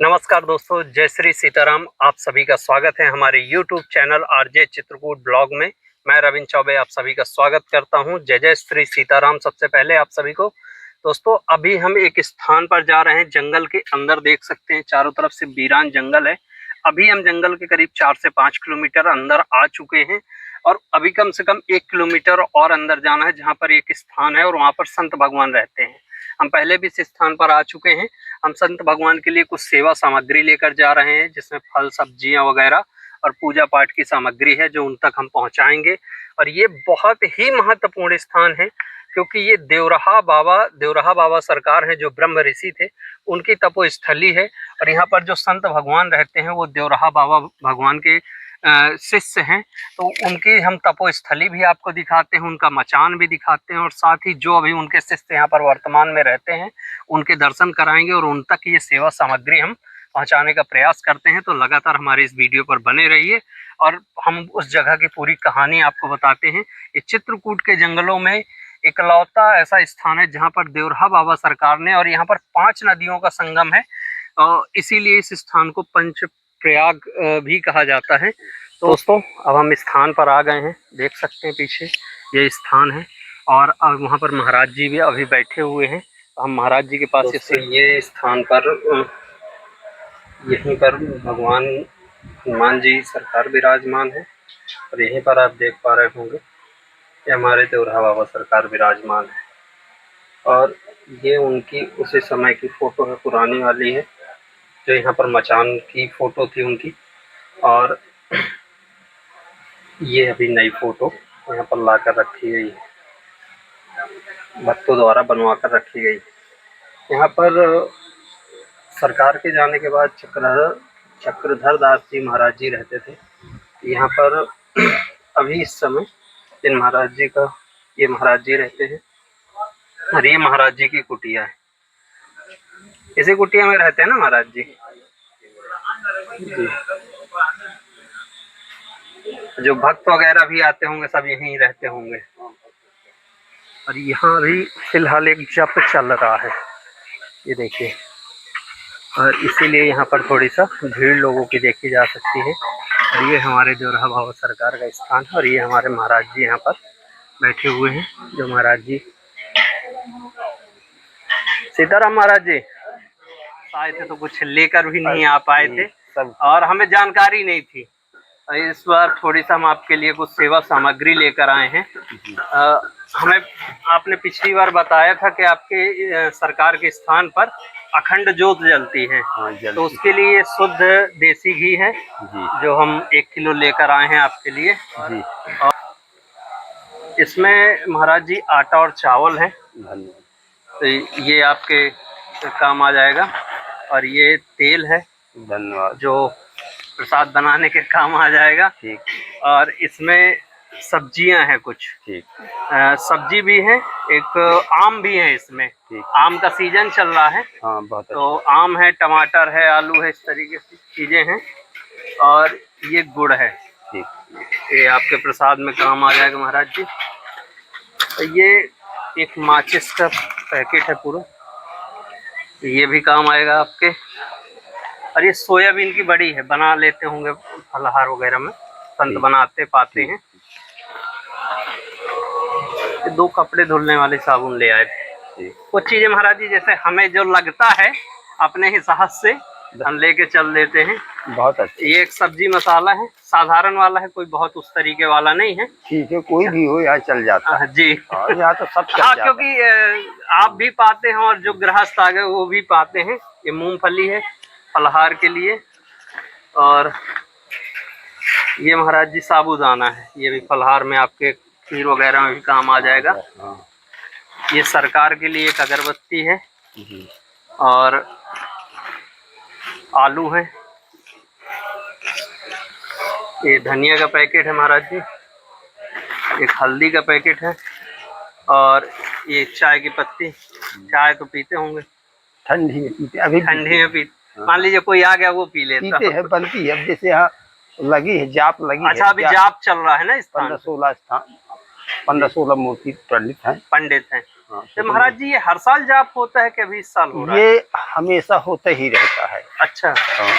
नमस्कार दोस्तों, जय श्री सीताराम। आप सभी का स्वागत है हमारे YouTube channel RJ Chitrakoot blog में। मैं रविंद्र चौबे आप सभी का स्वागत करता हूं। जय जय श्री सीताराम। सबसे पहले आप सभी को दोस्तों, अभी हम एक स्थान पर जा रहे हैं। जंगल के अंदर देख सकते हैं, चारों तरफ से वीरान जंगल है। अभी हम जंगल के करीब 4 से 5 किलोमीटर अंदर आ चुके हैं और अभी कम से कम 1 किलोमीटर और अंदर जाना है, जहाँ पर एक स्थान है और वहाँ पर संत भगवान रहते हैं। हम पहले भी इस स्थान पर आ चुके हैं। हम संत भगवान के लिए कुछ सेवा सामग्री लेकर जा रहे हैं, जिसमें फल, सब्जियां वगैरह और पूजा पाठ की सामग्री है, जो उन तक हम पहुंचाएंगे। और ये बहुत ही महत्वपूर्ण स्थान है, क्योंकि ये देवराहा बाबा सरकार हैं, जो ब्रह्म ऋषि थे, उनकी तपोस्थली है। और यहाँ पर जो संत भगवान रहते हैं, वो देवराहा बाबा भगवान के शिष्य हैं। तो उनकी हम तपोस्थली भी आपको दिखाते हैं, उनका मचान भी दिखाते हैं, और साथ ही जो अभी उनके शिष्य यहाँ पर वर्तमान में रहते हैं, उनके दर्शन कराएंगे और उन तक ये सेवा सामग्री हम पहुंचाने का प्रयास करते हैं। तो लगातार हमारे इस वीडियो पर बने रहिए और हम उस जगह की पूरी कहानी आपको बताते हैं। ये चित्रकूट के जंगलों में इकलौता ऐसा स्थान है जहाँ पर देवराहा बाबा सरकार ने, और यहाँ पर 5 नदियों का संगम है, इसीलिए इस स्थान को पंच प्रयाग भी कहा जाता है। तो दोस्तों, अब हम स्थान पर आ गए हैं। देख सकते हैं पीछे ये स्थान है, और अब वहाँ पर महाराज जी भी अभी बैठे हुए हैं। हम महाराज जी के पास ये स्थान पर यहीं पर भगवान हनुमान जी सरकार विराजमान है, और यहीं पर आप देख पा रहे होंगे कि हमारे देवराहा बाबा सरकार विराजमान है। और ये उनकी उसी समय की फोटो है, पुरानी वाली है, जो यहाँ पर मचान की फोटो थी उनकी। और ये अभी नई फोटो यहाँ पर ला कर रखी गई है, भक्तों द्वारा बनवा कर रखी गई। यहाँ पर सरकार के जाने के बाद चक्रधर दास जी महाराज जी रहते थे यहाँ पर। अभी इस समय इन महाराज जी का, ये महाराज जी रहते हैं, और ये महाराज जी की कुटिया है। इसी कुटिया में रहते हैं ना महाराज जी जी। जो भक्त वगैरह भी आते होंगे, सब यहीं रहते होंगे। और यहाँ भी फिलहाल एक जप चल रहा है, ये देखिए। और इसीलिए यहाँ पर थोड़ी सा भीड़ लोगों की देखी जा सकती है। और ये हमारे देवराहा बाबा सरकार का स्थान है, और ये हमारे महाराज जी यहाँ पर बैठे हुए हैं। जो महाराज जी सीताराम महाराज जी आए थे, तो कुछ लेकर भी नहीं आ पाए थे और हमें जानकारी नहीं थी। इस बार थोड़ी सा हम आपके लिए कुछ सेवा सामग्री लेकर आए हैं। हमें आपने पिछली बार बताया था कि आपके सरकार के स्थान पर अखंड ज्योत जलती है। तो उसके लिए शुद्ध देसी घी है जी, जो हम 1 किलो लेकर आए हैं आपके लिए जी। और इसमें महाराज जी आटा और चावल है, तो ये आपके काम आ जाएगा। और ये तेल है, धन्यवाद, जो प्रसाद बनाने के काम आ जाएगा। ठीक। और इसमें सब्जियां हैं कुछ, ठीक। सब्जी भी है, एक आम भी है इसमें, ठीक। आम का सीजन चल रहा है। हाँ, बहुत तो अच्छा। आम है, टमाटर है, आलू है, इस तरीके की चीजें हैं। और ये गुड़ है, ठीक। ये आपके प्रसाद में काम आ जाएगा महाराज जी। ये एक माचिस का पैकेट है पूरा, ये भी काम आएगा आपके। और ये सोयाबीन की बड़ी है, बना लेते होंगे फलाहार वगैरह में, संत बनाते पाते हैं। ये 2 कपड़े धुलने वाले साबुन ले आए थे। कुछ चीजें महाराज जी जैसे हमें जो लगता है अपने हिसाब से हम लेके चल देते हैं। बहुत अच्छा। ये एक सब्जी मसाला है, साधारण वाला है, कोई बहुत उस तरीके वाला नहीं है। ठीक है, कोई भी हो यहाँ चल जाता है जी। यहाँ तो सब चल जाता है, क्योंकि आप भी पाते हैं और जो गृहस्थ आ गए वो भी पाते हैं। ये मूंगफली है फलाहार के लिए। और ये महाराज जी साबूदाना है, ये भी फलाहार में आपके खीर वगैरह में भी काम आ जाएगा। ये सरकार के लिए एक अगरबत्ती है जी। और आलू है, ये धनिया का पैकेट है महाराज जी, एक हल्दी का पैकेट है, और ये चाय की पत्ती। चाय तो पीते होंगे, ठंडी में पीते, अभी ठंडी में पीते। मान लीजिए कोई आ गया वो पी लेता है, बनती है। अब जैसे यहाँ लगी है, जाप लगी। अच्छा, अभी जाप चल रहा है ना, 15-16 स्थान, 15-16 मूर्ति पंडित हैं। तो महाराज जी ये हर साल जाप होता है कि अभी इस साल हो रहा है? ये हमेशा होता ही रहता है। अच्छा,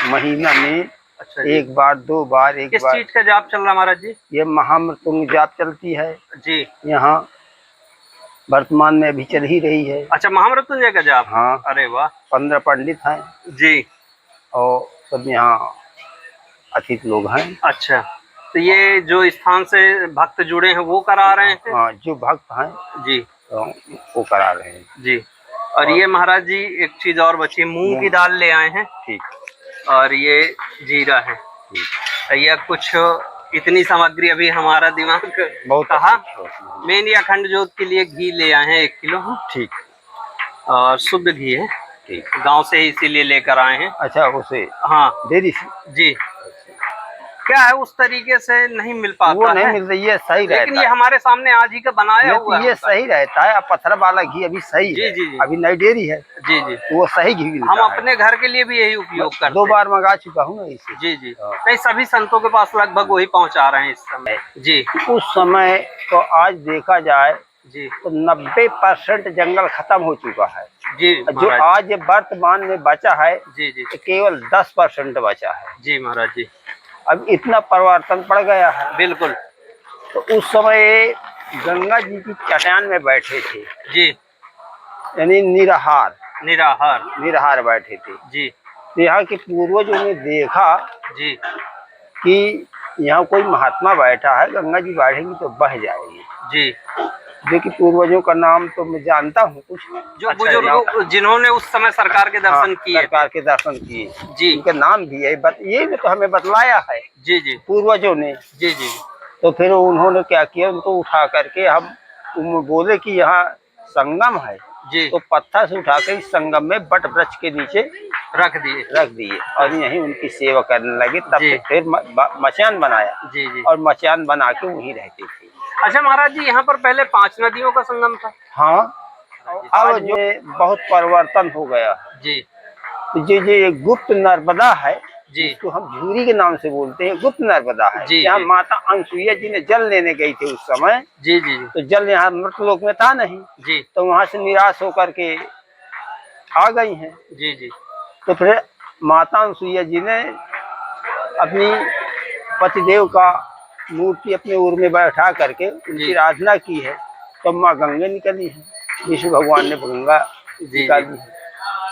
महीना में अच्छा जी। एक बार, 2 बार, एक किस बार। चीज का जाप चल रहा महाराज जी? ये महामृत्युंजय जाप चलती है जी। यहाँ, वर्तमान में अभी चल ही रही है। अच्छा, महामृत्युंजय का जाप। हाँ। अरे वाह। 15 पंडित हैं जी। और सब यहाँ अतिथि लोग हैं। अच्छा, तो ये जो स्थान से भक्त जुड़े हैं वो करा रहे हैं? हाँ, जो भक्त हैं जी। तो वो करा रहे हैं। जी। और ये महाराज जी एक चीज और बची, मूंग की दाल ले आए हैं। ठीक। और ये जीरा है। या कुछ इतनी सामग्री अभी हमारा दिमाग बहुत कहा। मेन ये अखंड ज्योत के लिए घी ले आए हैं 1 किलो। ठीक। और शुद्ध घी है, ठीक। गांव से ही इसीलिए लेकर आए हैं। अच्छा, उसे हाँ, डेयरी से। जी। क्या है, उस तरीके से नहीं मिल पाता वो नहीं है, मिल रही है, सही रहता है। लेकिन ये हमारे सामने आज ही का बनाया हुआ है। ये सही रहता है। अब पत्थर वाला घी अभी सही जी, है। जी, जी। अभी नई डेयरी है। जी, जी। तो वो सही घी मिलता हम है। अपने घर के लिए भी यही उपयोग करते हैं। 2 बार मंगा चुका हूँ ना इसे। जी, जी। नहीं, सभी संतों के पास लगभग वही पहुंचा रहे हैं इस समय। जी। उस समय तो आज देखा जाए जी। तो 90% जंगल खत्म हो चुका है। जी जो आज वर्तमान में बचा है, जी, जी, तो केवल 10% बचा है। जी महाराज जी। अब इतना परिवर्तन पड़ गया है। बिल्कुल। तो उस समय गंगा जी की चट्टान में बैठे थे। जी। यानी निराहार निराहार बैठे थे। जी। यहाँ के पूर्वजों ने देखा जी कि यहाँ कोई महात्मा बैठा है, गंगा जी बैठेंगी तो बह जाएगी। जी। जो कि पूर्वजों का नाम तो मैं जानता हूँ कुछ, जो बुजुर्ग जिन्होंने उस समय सरकार के दर्शन किए। सरकार के दर्शन किए जी। उनका नाम भी है, ये तो हमें बतलाया है। जी, जी। पूर्वजों ने। जी, जी। तो फिर उन्होंने क्या किया, उनको उठा करके हम बोले कि यहाँ संगम है। जी। तो पत्थर से उठा कर इस संगम में बट वृक्ष के नीचे रख दिए और यहीं उनकी सेवा करने लगे। तब फिर मचान बनाया। जी, जी। और मचान बना के वहीं रहते थे। अच्छा महाराज जी, यहाँ पर पहले 5 नदियों का संगम था। हाँ, अब जो बहुत परिवर्तन हो गया। जी। ये गुप्त नर्मदा है, जी, जिसको हम झूरी के नाम से बोलते हैं, गुप्त नर्मदा है। जहाँ माता अनसुईया जी ने जल लेने गई थी उस समय। जी, जी। तो जल यहाँ मृतलोक में था नहीं। जी। तो वहां से निराश होकर के आ गई हैं। जी, जी। तो फिर माता अनसुईया जी ने अपनी पतिदेव का मूर्ति अपने उर में बैठा करके उनकी आराधना की है। तो माँ गंगा निकली है, विष्णु भगवान ने गंगा निकाली है।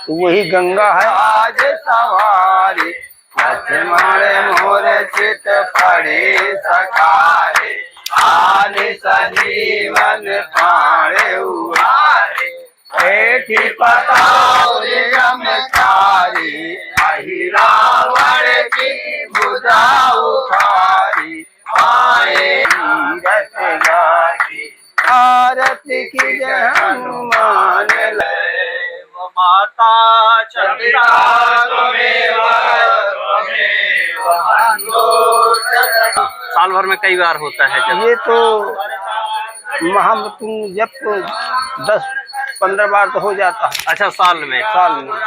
तो वही गंगा है। आज सवारी मोर चित पड़े सकारे, आने सजीवन पाड़े उहारे, ऐठी पताओ अहि रावण की बुझा उखारी, आए रथ गारी, आरती की जय हनुमान माता चंद्रा साल भर में कई बार होता है जब। ये तो महामृत्युंजय जब तो 10-15 बार तो हो जाता है। अच्छा, साल में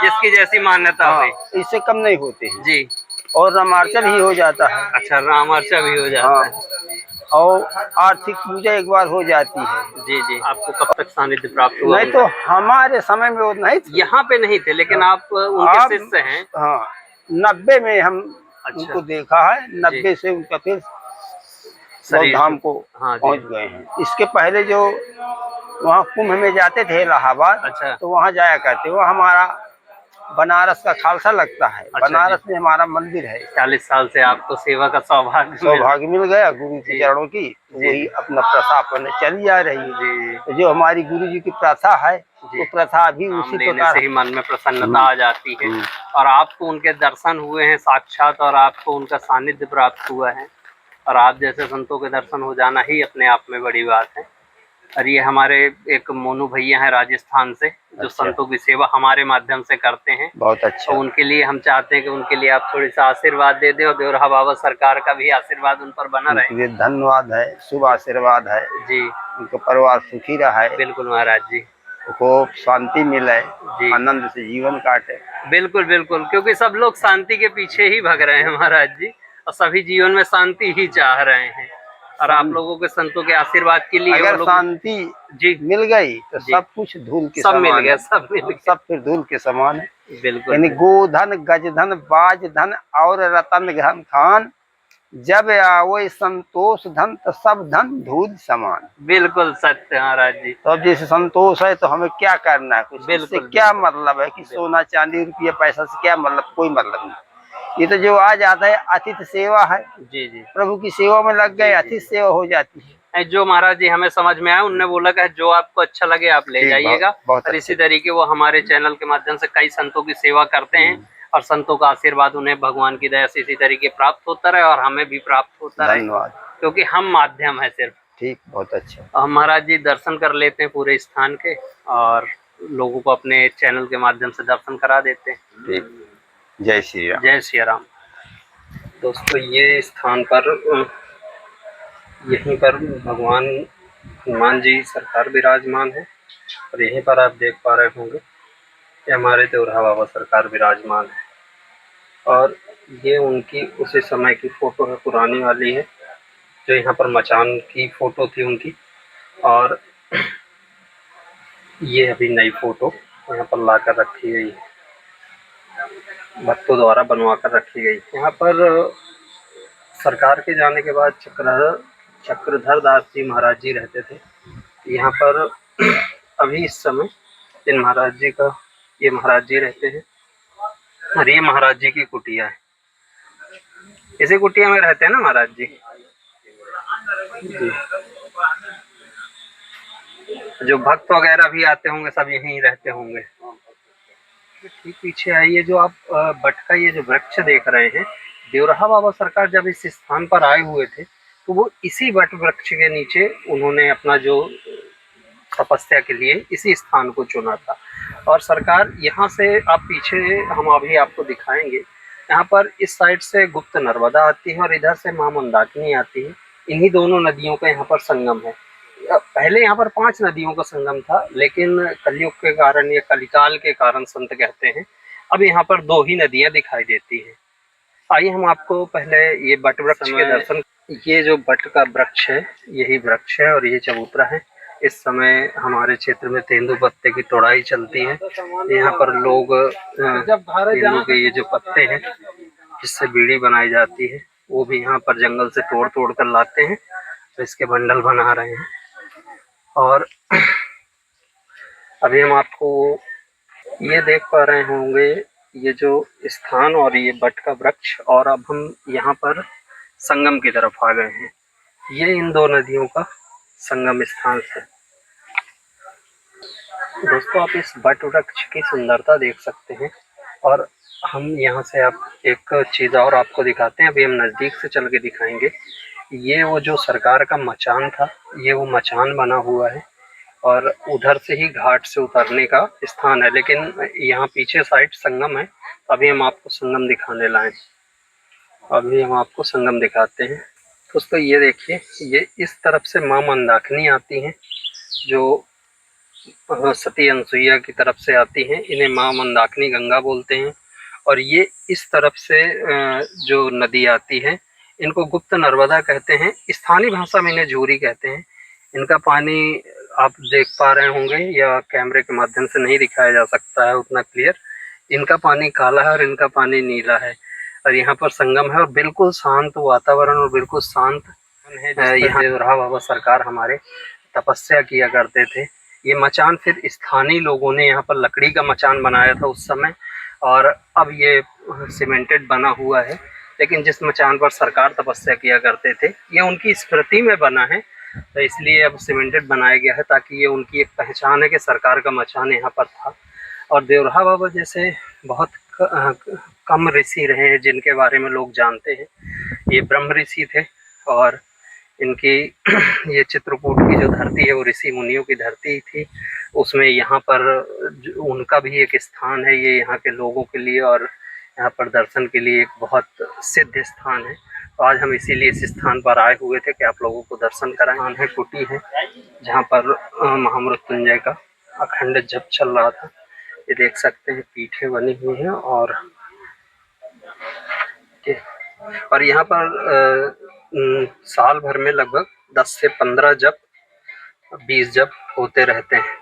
जिसकी जैसी मान्यता हुई। इससे कम नहीं होते हैं जी। और रामार्चन ही हो जाता है। अच्छा, रामार्चन भी हो जाता है। और आर्थिक पूजा एक बार हो जाती है। जी, जी। आपको कब तक सानिध्य प्राप्त हुआ? नहीं तो हमारे समय में वो नहीं थे। यहाँ पे नहीं थे, लेकिन आप उनके शिष्य हैं। हाँ, 90 में हम उनको देखा है। 90 से उनका फिर धाम को पहुँच गए हैं। इसके पहले जो वहाँ कुंभ में जाते थे इलाहाबाद। अच्छा। तो वहाँ जाया करते। वो हमारा बनारस का खालसा लगता है। अच्छा, बनारस में हमारा मंदिर है। 40 साल से आपको सेवा का सौभाग्य मिल गया गुरु के चरणों की। वही अपना प्रथा अपने चली आ रही है। तो जो हमारी गुरु जी की प्रथा है, वो प्रथा भी उसी प्रकार से ही मन में प्रसन्नता आ जाती है। और आपको उनके दर्शन हुए हैं साक्षात, और आपको उनका सानिध्य प्राप्त हुआ है। और आप जैसे संतों के दर्शन हो जाना ही अपने आप में बड़ी बात है। और ये हमारे एक मोनू भैया हैं राजस्थान से, जो संतों की सेवा हमारे माध्यम से करते हैं। बहुत अच्छा। तो उनके लिए हम चाहते हैं कि उनके लिए आप थोड़ी सा आशीर्वाद दे दें, और देवरा बाबा सरकार का भी आशीर्वाद उन पर बना रहे। धन्यवाद है, शुभ आशीर्वाद है जी। उनका परिवार सुखी रहा है। बिल्कुल महाराज जी, को शांति मिले जी, आनंद से जीवन काटे। बिल्कुल बिल्कुल, क्योंकि सब लोग शांति के पीछे ही भाग रहे हैं महाराज जी, और सभी जीवन में शांति ही चाह रहे हैं। और आप लोगों के संतों के आशीर्वाद के लिए अगर शांति जी मिल गई तो सब कुछ धूल के सब मिल गया, सब फिर धूल के समान है। बिल्कुल यानी गोधन गजधन बाजधन और रतन घन खान, जब आवो संतोष धन तो सब धन दूध समान। बिल्कुल सत्य महाराज जी। तो अब जैसे संतोष है तो हमें क्या करना है, कुछ इससे बिल्कुल क्या बिल्कुल मतलब है कि सोना चांदी रुपया पैसा से क्या मतलब, कोई मतलब नहीं। ये तो जो आ जाता है अतिथि सेवा है, जी जी प्रभु की सेवा में लग गए, जी अतिथि सेवा हो जाती है। जो महाराज जी हमें समझ में आया, उनने बोला कि जो आपको अच्छा लगे आप ले ठीक, जाइएगा। बहुत और इसी अच्छा। तरीके वो हमारे चैनल के माध्यम से कई संतों की सेवा करते हैं और संतों का आशीर्वाद उन्हें भगवान की दया से इसी तरीके प्राप्त होता रहे और हमें भी प्राप्त होता रहे, धन्यवाद। क्योंकि हम माध्यम है सिर्फ। ठीक, बहुत अच्छा। हम महाराज जी दर्शन कर लेते हैं पूरे स्थान के और लोगों को अपने चैनल के माध्यम से दर्शन करा देते हैं। ठीक, जय श्री राम। जय श्री राम। दोस्तों ये स्थान पर यहीं पर भगवान हनुमान जी सरकार विराजमान है और यहीं पर आप देख पा रहे होंगे कि हमारे देवरा बाबा सरकार विराजमान है। और ये उनकी उसी समय की फोटो है, पुरानी वाली है, जो यहाँ पर मचान की फोटो थी उनकी। और ये अभी नई फोटो यहाँ पर लाकर रखी गई है, भक्तों द्वारा बनवा कर रखी गई। यहाँ पर सरकार के जाने के बाद चक्रधर दास जी महाराज जी रहते थे यहाँ पर। अभी इस समय इन महाराज जी का, ये महाराज जी रहते हैं और ये महाराज जी की कुटिया है। इसी कुटिया में रहते हैं ना महाराज जी? जी। जो भक्त वगैरह भी आते होंगे सब यहीं रहते होंगे। ठीक पीछे आइए, जो आप बट का ये जो वृक्ष देख रहे हैं, देवराहा बाबा सरकार जब इस स्थान पर आए हुए थे तो वो इसी बट वृक्ष के नीचे उन्होंने अपना जो तपस्या के लिए इसी स्थान को चुना था। और सरकार यहाँ से, आप पीछे हम अभी आपको दिखाएंगे, यहाँ पर इस साइड से गुप्त नर्मदा आती है और इधर से मां मंदाकिनी आती है। इन्हीं दोनों नदियों का यहाँ पर संगम है। पहले यहाँ पर 5 नदियों का संगम था, लेकिन कलयुग के कारण या कलिकाल के कारण संत कहते हैं अब यहाँ पर 2 ही नदियां दिखाई देती हैं। आइए हम आपको पहले ये बट वृक्ष के दर्शन। ये जो बट का वृक्ष है यही वृक्ष है और ये चबूतरा है। इस समय हमारे क्षेत्र में तेंदू पत्ते की तोड़ाई चलती है। यहाँ पर लोग तेंदू के ये जो पत्ते हैं जिससे बीड़ी बनाई जाती है वो भी यहाँ पर जंगल से तोड़ तोड़ कर लाते हैं, तो इसके बंडल बना रहे हैं। और अभी हम आपको ये देख पा रहे होंगे ये जो स्थान और ये बट का वृक्ष, और अब हम यहाँ पर संगम की तरफ आ गए हैं। ये इन 2 नदियों का संगम स्थान है। दोस्तों आप इस बट वृक्ष की सुंदरता देख सकते हैं। और हम यहाँ से आप एक चीज़ और आपको दिखाते हैं, अभी हम नज़दीक से चल के दिखाएंगे। ये वो जो सरकार का मचान था, ये वो मचान बना हुआ है और उधर से ही घाट से उतरने का स्थान है, लेकिन यहाँ पीछे साइड संगम है। अभी हम आपको संगम दिखाने लाए, अभी हम आपको संगम दिखाते हैं। दोस्तों ये देखिए, ये इस तरफ से मां मंदाकिनी आती हैं, जो सती अनसुईया की तरफ से आती हैं। इन्हें मां मंदाकिनी गंगा बोलते हैं। और ये इस तरफ से जो नदी आती है इनको गुप्त नर्मदा कहते हैं। स्थानीय भाषा में इन्हें झूरी कहते हैं। इनका पानी आप देख पा रहे होंगे, या कैमरे के माध्यम से नहीं दिखाया जा सकता है उतना क्लियर। इनका पानी काला है और इनका पानी नीला है और यहाँ पर संगम है और बिल्कुल शांत वातावरण और बिल्कुल शांत है। यहाँ देवराहा बाबा सरकार हमारे तपस्या किया करते थे। ये मचान फिर स्थानीय लोगों ने यहाँ पर लकड़ी का मचान बनाया था उस समय, और अब ये सीमेंटेड बना हुआ है। लेकिन जिस मचान पर सरकार तपस्या किया करते थे ये उनकी स्मृति में बना है, तो इसलिए अब सीमेंटेड बनाया गया है, ताकि ये उनकी एक पहचान है कि सरकार का मचान यहाँ पर था। और देवराहा बाबा जैसे बहुत कम ऋषि रहे हैं जिनके बारे में लोग जानते हैं। ये ब्रह्म ऋषि थे और इनकी ये चित्रकूट की जो धरती है वो ऋषि मुनियों की धरती थी। उसमें यहाँ पर उनका भी एक स्थान है, ये यहाँ के लोगों के लिए और यहाँ पर दर्शन के लिए एक बहुत सिद्ध स्थान है। तो आज हम इसीलिए इस स्थान पर आए हुए थे कि आप लोगों को दर्शन कराएं। है कुटी है जहाँ पर महामृत्युंजय का अखंड जप चल रहा था। ये देख सकते हैं पीठे बनी हुई हैं और यहाँ पर साल भर में लगभग 10 से 15 जप, 20 जप होते रहते हैं।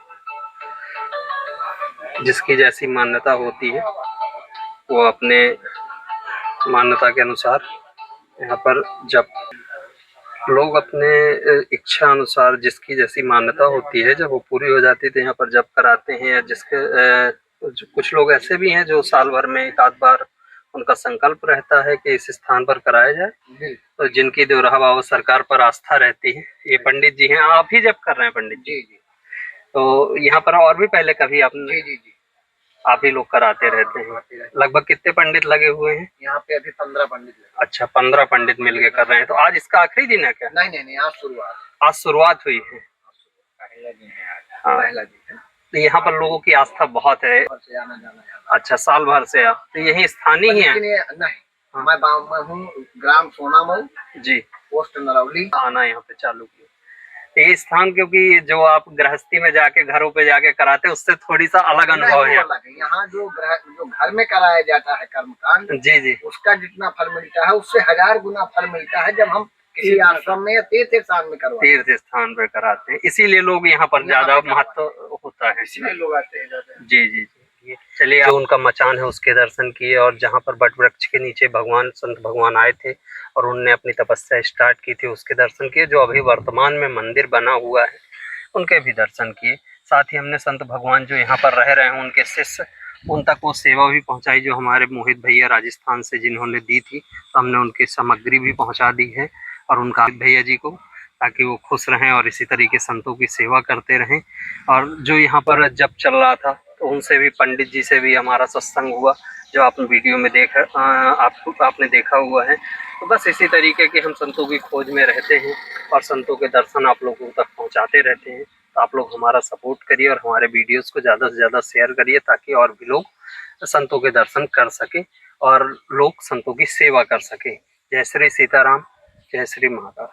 जिसकी जैसी मान्यता होती है वो अपने मान्यता के अनुसार यहाँ पर जब लोग अपने इच्छा अनुसार जिसकी जैसी मान्यता होती है जब वो पूरी हो जाती है तो यहाँ पर जप कराते हैं। या कुछ लोग ऐसे भी हैं जो साल भर में एक आध बार उनका संकल्प रहता है कि इस स्थान पर कराया जाए, तो जिनकी दोराहा बाबा सरकार पर आस्था रहती है। ये पंडित जी हैं, आप ही जप कर रहे हैं पंडित जी? जी। तो यहाँ पर और भी पहले कभी आपने? जी। आप ही लोग कराते रहते हैं? लगभग कितने पंडित लगे हुए हैं यहाँ पे? अभी 15 पंडित लगे। अच्छा, 15 पंडित मिलके कर रहे हैं। तो आज इसका आखिरी दिन है क्या? नहीं, आज शुरुआत। आज शुरुआत हुई है। पहला दिन है आज। हाँ। पहला दिन है। तो यहाँ पर लोगों की आस्था बहुत है। से आना जाना। अच्छा, साल भर से आप तो यही स्थानीय ही है? नहीं, हाँ। मैं हूँ ग्राम सोनामऊ जी, पोस्ट नरौली। आना यहाँ पे चालू किया ये स्थान, क्योंकि जो आप गृहस्थी में जाके घरों पे जाके कराते हैं उससे थोड़ी सा अलग अनुभव है। यहाँ जो घर में कराया जाता है कर्मकांड, जी, उसका जितना फल मिलता है उससे 1000 गुना फल मिलता है जब हम किसी आश्रम में या तीर्थ स्थान में करवाते हैं। तीर्थ स्थान पे कराते हैं, इसीलिए लोग यहाँ पर ज्यादा महत्व होता है, इसलिए लोग आते हैं। जी। चलिए, जो उनका मचान है उसके दर्शन किए, और जहाँ पर बट वृक्ष के नीचे संत भगवान आए थे और उनने अपनी तपस्या स्टार्ट की थी उसके दर्शन किए। जो अभी वर्तमान में मंदिर बना हुआ है उनके भी दर्शन किए। साथ ही हमने संत भगवान जो यहाँ पर रह रहे हैं उनके शिष्य, उन तक वो सेवा भी पहुँचाई जो हमारे मोहित भैया राजस्थान से जिन्होंने दी थी, तो हमने उनकी सामग्री भी पहुँचा दी है और उनका भैया जी को, ताकि वो खुश रहें और इसी तरीके संतों की सेवा करते रहें। और जो यहाँ पर जब चल रहा था तो उनसे भी, पंडित जी से भी हमारा सत्संग हुआ जो आप वीडियो में आपने देखा हुआ है। तो बस इसी तरीके के हम संतों की खोज में रहते हैं और संतों के दर्शन आप लोगों तक पहुँचाते रहते हैं। तो आप लोग हमारा सपोर्ट करिए और हमारे वीडियोस को ज़्यादा से ज़्यादा शेयर करिए, ताकि और भी लोग संतों के दर्शन कर सके और लोग संतों की सेवा कर सके। जय श्री सीताराम, जय श्री माता।